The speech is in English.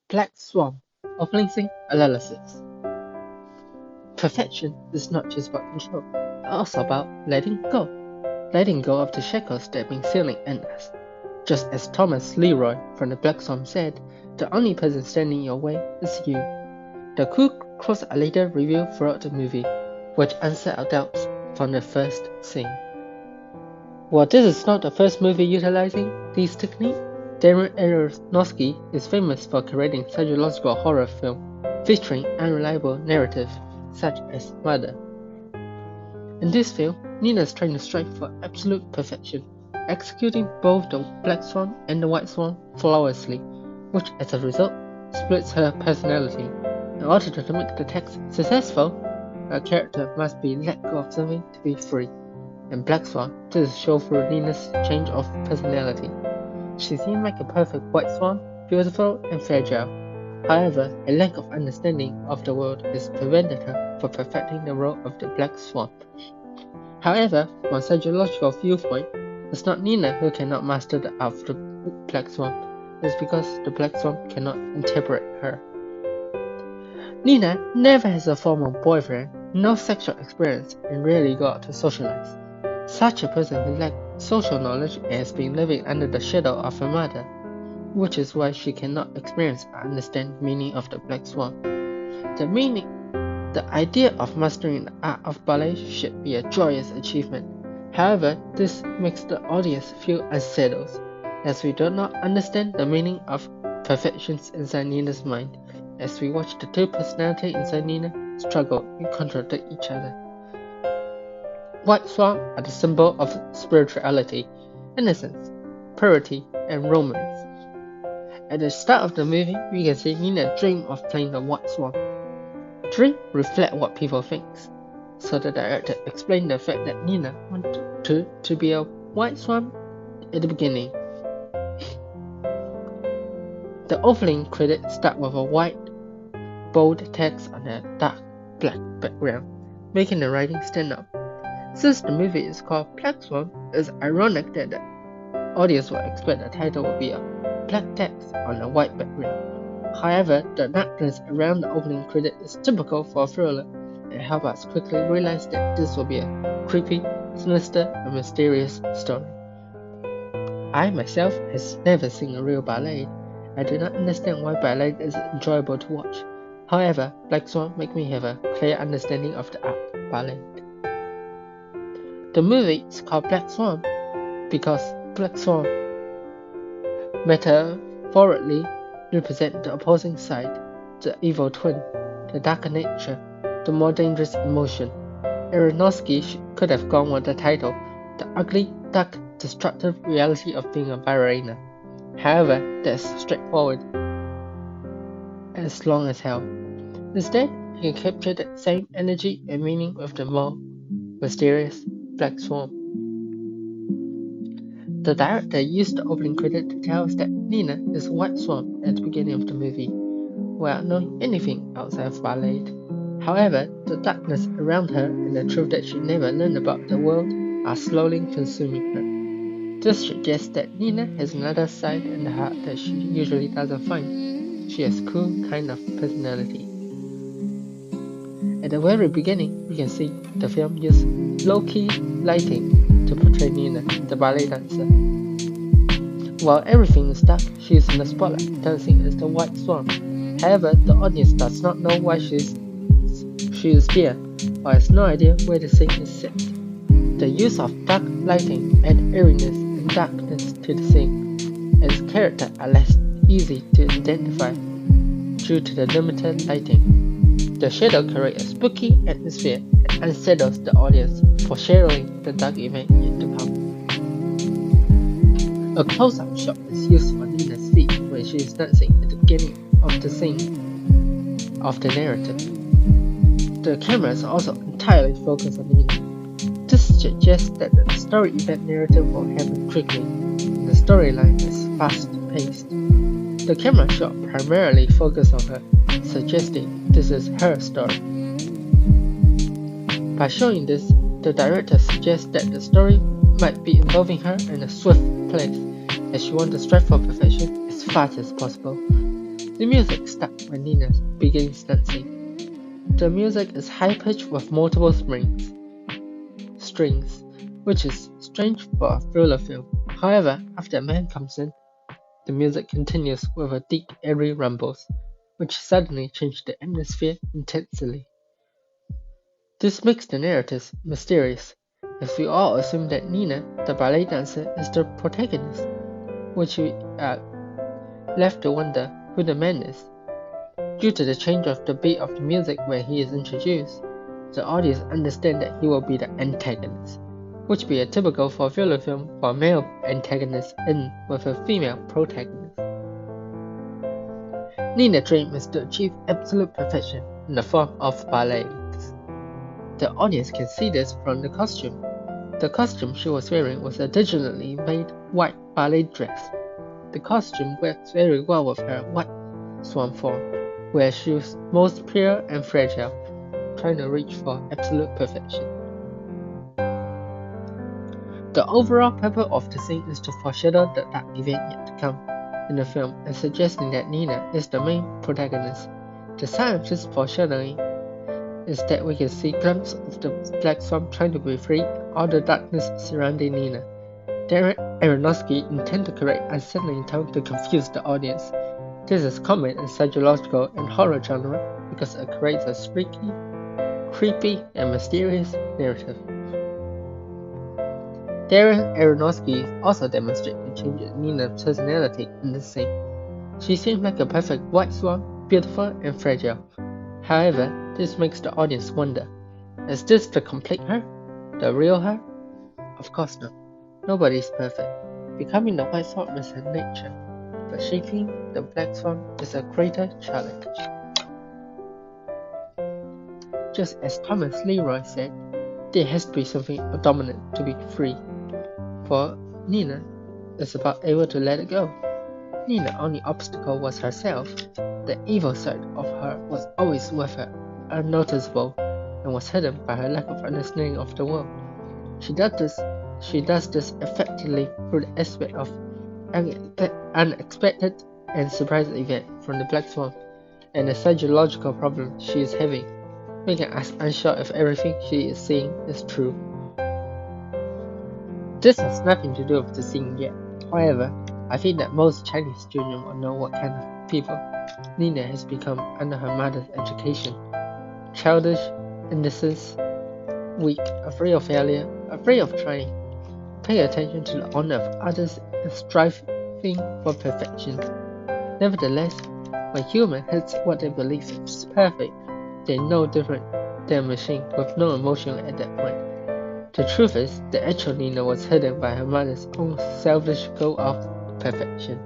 Black Swan of Linksing Analysis. Perfection is not just about control, it's also about letting go of the shackles that have been sealing in us. Just as Thomas Leroy from the Black Swan said, the only person standing in your way is you. The Ku Klux are later revealed throughout the movie, which answer our doubts from the first scene. While this is not the first movie utilizing these techniques, Darren Aronofsky is famous for creating psychological horror film featuring unreliable narrative such as Mother. In this film, Nina is trying to strive for absolute perfection, executing both the Black Swan and the White Swan flawlessly, which as a result splits her personality. In order to make the text successful, a character must be let go of something to be free. In Black Swan, this is shown through Nina's change of personality. She seems like a perfect white swan, beautiful and fragile. However, a lack of understanding of the world has prevented her from perfecting the role of the Black Swan. However, from a psychological viewpoint, it's not Nina who cannot master the art of the Black Swan. It's because the Black Swan cannot interpret her. Nina never has a formal boyfriend, no sexual experience, and rarely go out to socialize. Such a person who lacks social knowledge has been living under the shadow of her mother, which is why she cannot experience or understand the meaning of the Black Swan. The idea of mastering the art of ballet should be a joyous achievement. However, this makes the audience feel unsettled, as we do not understand the meaning of perfections inside Nina's mind, as we watch the two personalities inside Nina struggle and contradict each other. White Swan are the symbol of spirituality, innocence, purity, and romance. At the start of the movie, we can see Nina dream of playing the White Swan. Dream reflect what people think, so the director explained the fact that Nina wanted to be a White Swan at the beginning. The opening credits start with a white, bold text on a dark black background, making the writing stand out. Since the movie is called Black Swan, it's ironic that the audience would expect the title would be a black text on a white background. However, the darkness around the opening credit is typical for a thriller and helps us quickly realize that this will be a creepy, sinister, and mysterious story. I myself has never seen a real ballet. I do not understand why ballet is enjoyable to watch. However, Black Swan makes me have a clear understanding of the art of ballet. The movie is called Black Swan because Black Swan metaphorically represent the opposing side, the evil twin, the darker nature, the more dangerous emotion. Aronofsky could have gone with the title, The Ugly, Dark, Destructive Reality of Being a Ballerina. However, that's straightforward as long as hell. Instead, he can capture that same energy and meaning with the more mysterious Black Swan. The director used the opening credit to tell us that Nina is a white swan at the beginning of the movie, without knowing anything outside of ballet. However, the darkness around her and the truth that she never learned about the world are slowly consuming her. This suggests that Nina has another side in her heart that she usually doesn't find. She has a cool kind of personality. At the very beginning, we can see the film use low-key lighting to portray Nina, the ballet dancer. While everything is dark, she is in the spotlight, dancing as the White Swan. However, the audience does not know why she is there, or has no idea where the scene is set. The use of dark lighting adds airiness and darkness to the scene, as characters are less easy to identify due to the limited lighting. The shadow creates a spooky atmosphere and unsettles the audience, foreshadowing the dark event yet to come. A close-up shot is used for Nina's feet when she is dancing at the beginning of the scene of the narrative. The camera is also entirely focused on Nina. This suggests that the story event narrative will happen quickly, and the storyline is fast-paced. The camera shot primarily focuses on her, suggesting this is her story. By showing this, the director suggests that the story might be involving her in a swift pace, as she wants to strive for perfection as fast as possible. The music stops when Nina begins dancing. The music is high-pitched with multiple strings, which is strange for a thriller film. However, after a man comes in, the music continues with a deep, airy rumbles, which suddenly change the atmosphere intensely. This makes the narrative mysterious, as we all assume that Nina, the ballet dancer, is the protagonist, which we are left to wonder who the man is. Due to the change of the beat of the music when he is introduced, the audience understand that he will be the antagonist, which be typical for a thriller film for a male antagonist in with a female protagonist. Nina's dream is to achieve absolute perfection in the form of ballet. The audience can see this from the costume. The costume she was wearing was a digitally made white ballet dress. The costume works very well with her white swan form, where she was most pure and fragile, trying to reach for absolute perfection. The overall purpose of the scene is to foreshadow the dark event yet to come in the film and suggesting that Nina is the main protagonist. The sign of this foreshadowing is that we can see glimpses of the black swan trying to be free, all the darkness surrounding Nina. Darren Aronofsky intended to create unsettling tone to confuse the audience. This is common in psychological and horror genre because it creates a spooky, creepy, and mysterious narrative. Darren Aronofsky also demonstrated the change in Nina's personality in this scene. She seems like a perfect white swan, beautiful and fragile. However, this makes the audience wonder, is this the complete her? The real her? Of course not. Nobody is perfect. Becoming the white swan is her nature, but shaping the black swan is a greater challenge. Just as Thomas Leroy said, there has to be something dominant to be free. For Nina, it's about able to let it go. Nina's only obstacle was herself. The evil side of her was always with her, unnoticeable, and was hidden by her lack of understanding of the world. She does this effectively through the aspect of unexpected and surprising event from the black swan, and the psychological problem she is having, making us unsure if everything she is seeing is true. This has nothing to do with the scene yet. However, I think that most Chinese children will know what kind of people Nina has become under her mother's education. Childish, innocent, weak, afraid of failure, afraid of trying. Pay attention to the honor of others and striving for perfection. Nevertheless, when humans hit what they believe is perfect, they're no different than a machine with no emotion at that point. The truth is, the actual Nina was hidden by her mother's own selfish goal of perfection.